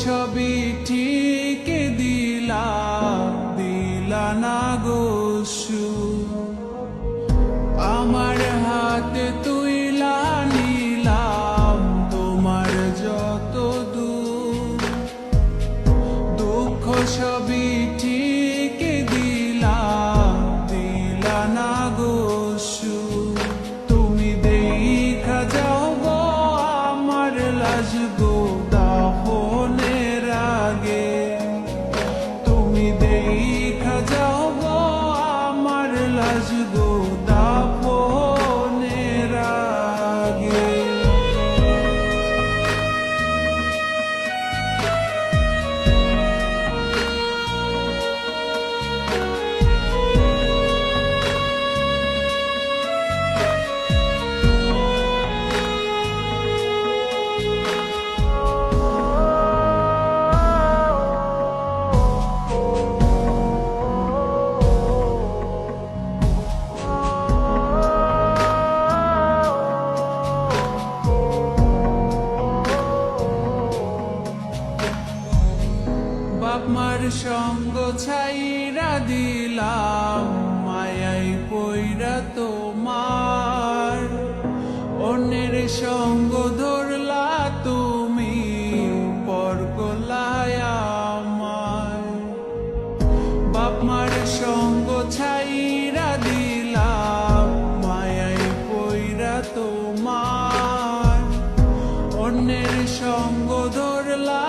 সবই ঠিক দিলা দিলা না গো সুখ। আমার হাতে তুইলা নিলাম তোমার যত দুঃখ, দুঃখ সবই ঠিক দিলা দিলা না গো সুখ। তুমি দেখা যাও গো আমার লাজ গো দাফনের আগে, তুমি দেখা যাও গো আমার লাজ গো দাফনের আগে। বাপ মার সঙ্গ ছাইরা দিলাম মায়াই পইরা তোমার, অন্যের সঙ্গ ধরলা তুমি পর করলাই আমায়। বাপ মার সঙ্গ ছাইরা দিলাম মায়াই পইরা তোমার, অন্যের সঙ্গ ধরলা